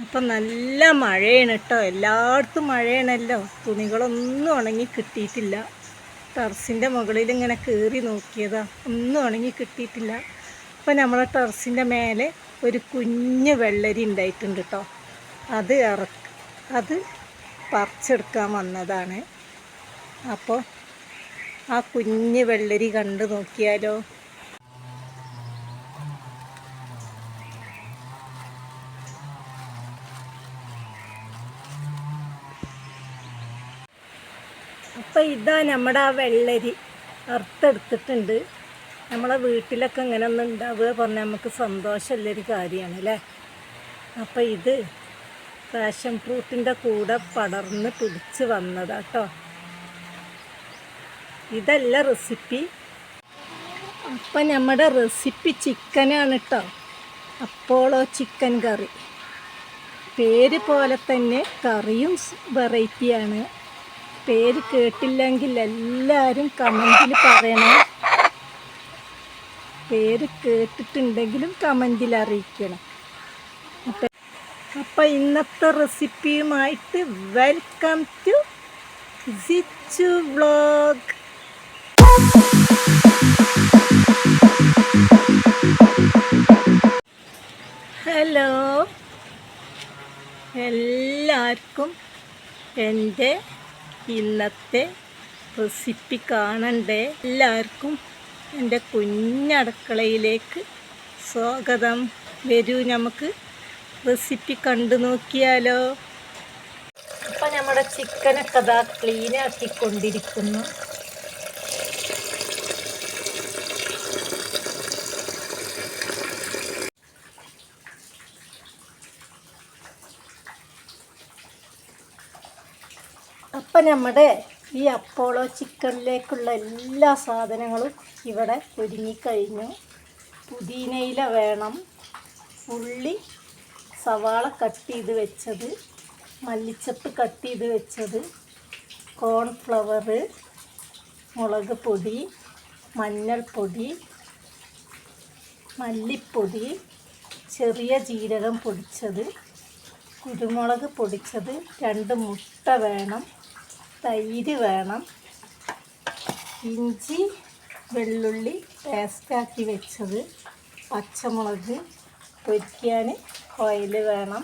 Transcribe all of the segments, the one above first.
അപ്പം നല്ല മഴയാണ് കേട്ടോ, എല്ലായിടത്തും മഴയാണല്ലോ. തുണികളൊന്നും ഉണങ്ങി കിട്ടിയിട്ടില്ല. ടെറസിൻ്റെ മുകളിൽ ഇങ്ങനെ കയറി നോക്കിയതാ, ഒന്നും ഉണങ്ങി കിട്ടിയിട്ടില്ല. അപ്പം നമ്മളെ ടെറസിൻ്റെ മേലെ ഒരു കുഞ്ഞ് വെള്ളരി ഉണ്ടായിട്ടുണ്ട് കേട്ടോ. അത് പറിച്ചെടുക്കാൻ വന്നതാണ്. അപ്പോൾ ആ കുഞ്ഞ് വെള്ളരി കണ്ടു നോക്കിയാലോ. അപ്പം ഇതാ നമ്മുടെ ആ വെള്ളരി അറുത്തെടുത്തിട്ടുണ്ട്. നമ്മളെ വീട്ടിലൊക്കെ ഇങ്ങനെ ഒന്നും ഉണ്ടാവുക പറഞ്ഞാൽ നമുക്ക് സന്തോഷമുള്ളൊരു കാര്യമാണ് അല്ലേ. അപ്പം ഇത് പാഷൻ ഫ്രൂട്ടിൻ്റെ കൂടെ പടർന്ന് പിടിച്ച് വന്നതാട്ടോ. ഇതല്ല റെസിപ്പി. അപ്പം നമ്മുടെ റെസിപ്പി ചിക്കനാണ് കേട്ടോ. അപ്പോളോ ചിക്കൻ കറി. പേര് പോലെ തന്നെ കറിയും വെറൈറ്റിയാണ്. പേര് കേട്ടില്ലെങ്കിൽ എല്ലാവരും കമൻറ്റിൽ പറയണം. പേര് കേട്ടിട്ടുണ്ടെങ്കിലും കമൻറ്റിൽ അറിയിക്കണം. അപ്പം ഇന്നത്തെ റെസിപ്പിയുമായിട്ട് welcome to Sichu vlog. Hello, എല്ലാവർക്കും എൻ്റെ ഇന്നത്തെ റെസിപ്പി കാണണ്ടേ. എല്ലാവർക്കും എൻ്റെ കുഞ്ഞടക്കളയിലേക്ക് സ്വാഗതം. വരൂ, നമുക്ക് റെസിപ്പി കണ്ടു നോക്കിയാലോ. അപ്പം നമ്മുടെ ചിക്കനൊക്കെ അതാ ക്ലീനാക്കിക്കൊണ്ടിരിക്കുന്നു. അപ്പം നമ്മുടെ ഈ അപ്പോളോ ചിക്കനിലേക്കുള്ള എല്ലാ സാധനങ്ങളും ഇവിടെ ഒരുങ്ങിക്കഴിഞ്ഞു. പുതിനയില വേണം, ഉള്ളി, സവാള കട്ട് ചെയ്ത് വെച്ചത്, മല്ലിച്ചപ്പ് കട്ട് ചെയ്ത് വെച്ചത്, കോൺഫ്ലവർ, മുളക് പൊടി, മഞ്ഞൾപ്പൊടി, മല്ലിപ്പൊടി, ചെറിയ ജീരകം പൊടിച്ചത്, കുരുമുളക് പൊടിച്ചത്, 2 മുട്ട വേണം, തൈര് വേണം, ഇഞ്ചി വെള്ളുള്ളി പേസ്റ്റാക്കി വെച്ചത്, പച്ചമുളക് പൊരിക്കാൻ ഓയിൽ വേണം,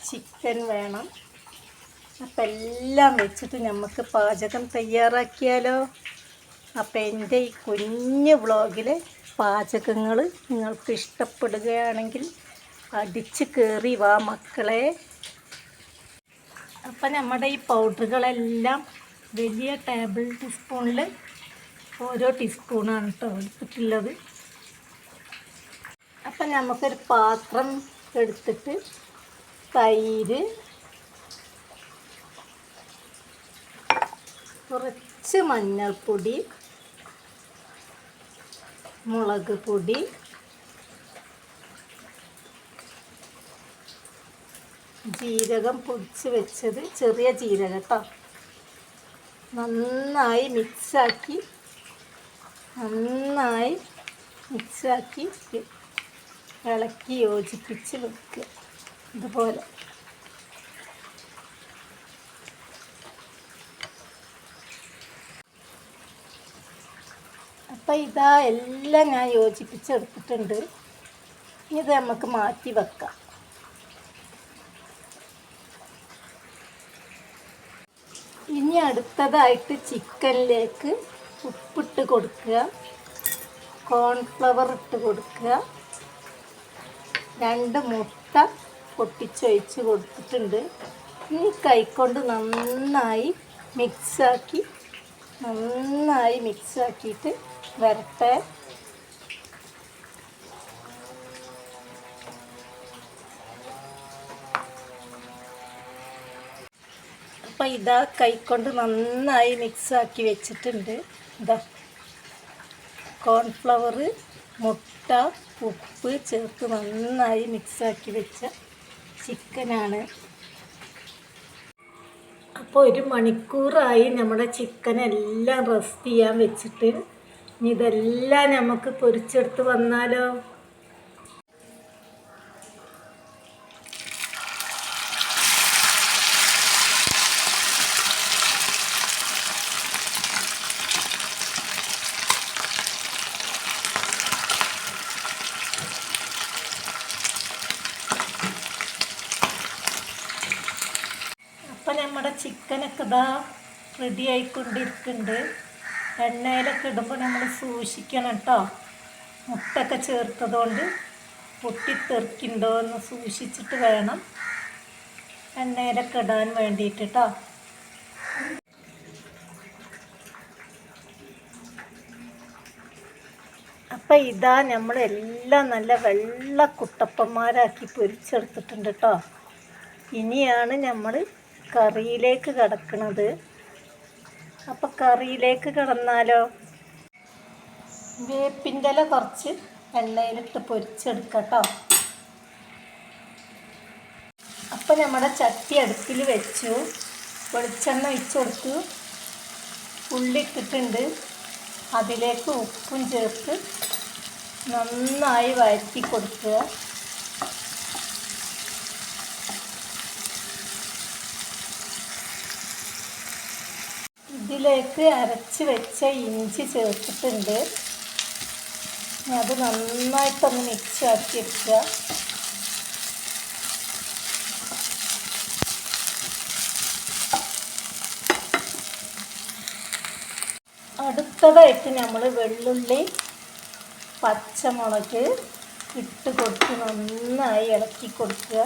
ചിക്കൻ വേണം. അപ്പം എല്ലാം വെച്ചിട്ട് നമുക്ക് പാചകം തയ്യാറാക്കിയാലോ. അപ്പം എൻ്റെ ഈ കുഞ്ഞ് വ്ളോഗിലെ പാചകങ്ങൾ നിങ്ങൾക്ക് ഇഷ്ടപ്പെടുകയാണെങ്കിൽ അടിച്ച് കയറി വാ മക്കളെ. അപ്പം നമ്മുടെ ഈ പൗഡറുകളെല്ലാം വലിയ ടേബിൾ ടീസ്പൂണിൽ ഓരോ ടീസ്പൂണാണ് കേട്ടോ എടുത്തിട്ടുള്ളത്. അപ്പം നമുക്കൊരു പാത്രം എടുത്തിട്ട് തൈര്, കുറച്ച് മഞ്ഞൾപ്പൊടി, മുളക് പൊടി, ജീരകം പൊടിച്ച് വെച്ചത്, ചെറിയ ജീരകം കേട്ടോ, നന്നായി മിക്സാക്കി ഇളക്കി യോജിപ്പിച്ച് വെക്കുക ഇതുപോലെ. അപ്പം ഇതാ എല്ലാം ഞാൻ യോജിപ്പിച്ചെടുത്തിട്ടുണ്ട്. ഇത് നമുക്ക് മാറ്റി വെക്കാം. ഇനി അടുത്തതായിട്ട് ചിക്കനിലേക്ക് ഉപ്പിട്ട് കൊടുക്കുക, കോൺഫ്ലവർ ഇട്ട് കൊടുക്കുക, 2 മുട്ട പൊട്ടിച്ചൊഴിച്ച് കൊടുത്തിട്ടുണ്ട്. ഇനി കൈകൊണ്ട് നന്നായി മിക്സാക്കിയിട്ട് വരട്ടെ. അപ്പം ഇതാ കൈകൊണ്ട് നന്നായി മിക്സാക്കി വെച്ചിട്ടുണ്ട്. ഇതാ കോൺഫ്ലവർ, മുട്ട, ഉപ്പ് ചേർത്ത് നന്നായി മിക്സാക്കി വെച്ച ചിക്കനാണ്. അപ്പോൾ 1 മണിക്കൂറായി നമ്മുടെ ചിക്കനെല്ലാം റെസ്റ്റ് ചെയ്യാൻ വെച്ചിട്ട്. ഇനി ഇതെല്ലാം നമുക്ക് പൊരിച്ചെടുത്ത് വന്നാലോ. നമ്മുടെ ചിക്കനൊക്കെ ഇതാ റെഡി ആയിക്കൊണ്ടിരിക്കുന്നുണ്ട്. എണ്ണയിലൊക്കെ ഇടുമ്പോൾ നമ്മൾ സൂക്ഷിക്കണം കേട്ടോ. മുട്ടൊക്കെ ചേർത്തതുകൊണ്ട് പൊട്ടിത്തെറിക്കുന്നുണ്ടോ എന്ന് സൂക്ഷിച്ചിട്ട് വേണം എണ്ണയിലൊക്കെ ഇടാൻ വേണ്ടിയിട്ട് കേട്ടോ. അപ്പം ഇതാ നമ്മളെല്ലാം നല്ല വെള്ള കുട്ടപ്പന്മാരാക്കി പൊരിച്ചെടുത്തിട്ടുണ്ട് കേട്ടോ. ഇനിയാണ് നമ്മൾ കറിയിലേക്ക് കിടക്കുന്നത്. അപ്പം കറിയിലേക്ക് കിടന്നാലോ? വേപ്പിൻ്റെ ഇല കുറച്ച് എണ്ണയിലിട്ട് പൊരിച്ചെടുക്കാം കേട്ടോ. അപ്പം നമ്മുടെ ചട്ടി അടുപ്പിൽ വെച്ചു, വെളിച്ചെണ്ണ ഒഴിച്ച് കൊടുത്തു, ഉള്ളി ഇട്ടിട്ടുണ്ട്. അതിലേക്ക് ഉപ്പും ചേർത്ത് നന്നായി വഴറ്റി കൊടുക്കുക. ഇതിലേക്ക് അരച്ച് വെച്ച ഇഞ്ചി ചേർത്തിട്ടുണ്ട്. അത് നന്നായിട്ടൊന്ന് മിക്സ് ആക്കി എടുക്കുക. അടുത്തതായിട്ട് നമ്മൾ വെള്ളുള്ളി പച്ചമുളക് ഇട്ട് കൊടുത്ത് നന്നായി ഇളക്കി കൊടുക്കുക.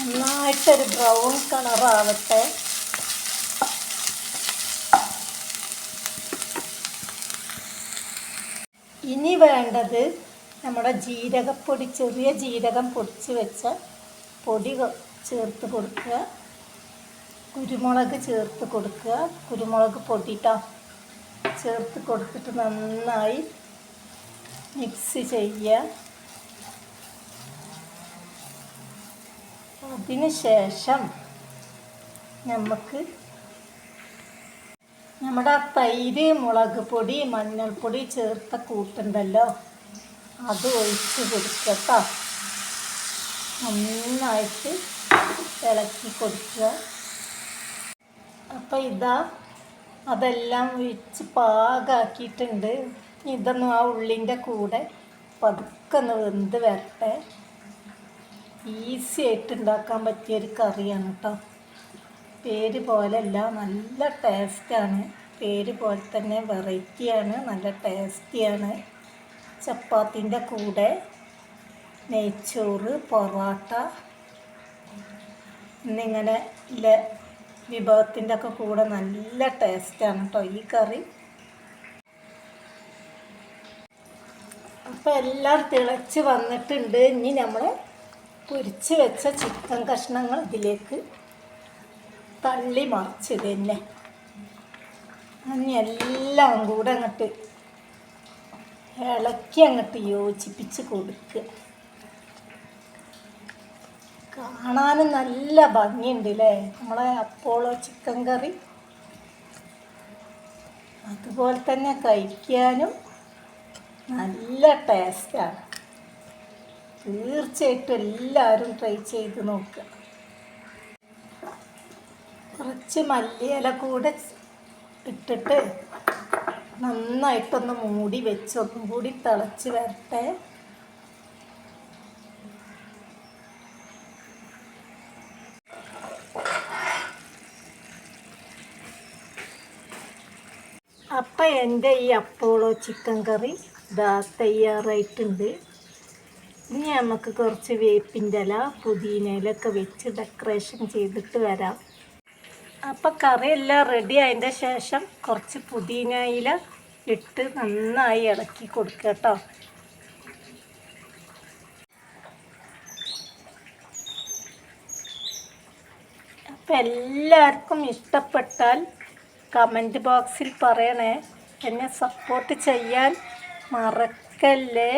നന്നായിട്ടൊരു ബ്രൗൺ കളറാവട്ടെ. ഇനി വേണ്ടത് നമ്മുടെ ജീരകപ്പൊടി, ചെറിയ ജീരകം പൊടിച്ച് വെച്ച പൊടി ചേർത്ത് കൊടുക്കുക. കുരുമുളക് ചേർത്ത് കൊടുക്കുക. കുരുമുളക് പൊടിട്ടോ ചേർത്ത് കൊടുത്തിട്ട് നന്നായി മിക്സ് ചെയ്യുക. അതിന് ശേഷം നമുക്ക് നമ്മുടെ തൈര്, മുളക് പൊടി, മഞ്ഞൾപ്പൊടി ചേർത്ത കൂട്ടുണ്ടല്ലോ, അത് ഒഴിച്ച് കൊടുക്കുക. നന്നായിട്ട് ഇളക്കി കൊടുക്കുക. അപ്പം ഇതാ അതെല്ലാം ഒഴിച്ച് പാകമാക്കിയിട്ടുണ്ട്. ഇതൊന്നും ആ ഉള്ളിൻ്റെ കൂടെ പതുക്കെ ഒന്ന് വെന്ത് വരട്ടെ. ഈസി ആയിട്ട് ഉണ്ടാക്കാൻ പറ്റിയൊരു കറിയാണ് കേട്ടോ. പേര് പോലെയല്ല, നല്ല ടേസ്റ്റാണ്. പേര് പോലെ തന്നെ വെറൈറ്റിയാണ്, നല്ല ടേസ്റ്റിയാണ്. ചപ്പാത്തിൻ്റെ കൂടെ, നെയ്ച്ചോറ്, പൊറോട്ട എന്നിങ്ങനെ വിഭവത്തിൻ്റെ ഒക്കെ കൂടെ നല്ല ടേസ്റ്റാണ് കേട്ടോ ഈ കറി. അപ്പോൾ എല്ലാം തിളച്ച് വന്നിട്ടുണ്ട്. ഇനി നമ്മൾ പൊരിച്ച് വെച്ച ചിക്കൻ കഷ്ണങ്ങൾ ഇതിലേക്ക് തള്ളി മറിച്ചത് തന്നെ. ഇനി എല്ലാം കൂടെ അങ്ങോട്ട് ഇളക്കി അങ്ങോട്ട് യോജിപ്പിച്ച് കൊടുക്കുക. കാണാനും നല്ല ഭംഗിയുണ്ട് അല്ലേ നമ്മളെ അപ്പോളോ ചിക്കൻ കറി. അതുപോലെ തന്നെ കഴിക്കാനും നല്ല ടേസ്റ്റാണ്. തീർച്ചയായിട്ടും എല്ലാവരും ട്രൈ ചെയ്ത് നോക്കുക. കുറച്ച് മല്ലിയില കൂടെ ഇട്ടിട്ട് നന്നായിട്ടൊന്ന് മൂടി വെച്ച് ഒന്നും കൂടി തിളച്ച് വരട്ടെ. അപ്പം എൻ്റെ ഈ അപ്പോളോ ചിക്കൻ കറി ഇതാ തയ്യാറായിട്ടുണ്ട്. ഇനി നമുക്ക് കുറച്ച് വേപ്പിൻ്റെ ഇല, പുതിനയിലൊക്കെ വെച്ച് ഡെക്കറേഷൻ ചെയ്തിട്ട് വരാം. അപ്പം കറിയെല്ലാം റെഡി ആയതിൻ്റെ ശേഷം കുറച്ച് പുതിനയില ഇട്ട് നന്നായി ഇളക്കി കൊടുക്കുക കേട്ടോ. അപ്പം എല്ലാവർക്കും ഇഷ്ടപ്പെട്ടാൽ കമൻറ്റ് ബോക്സിൽ പറയണേ. എന്നെ സപ്പോർട്ട് ചെയ്യാൻ മറക്കല്ലേ.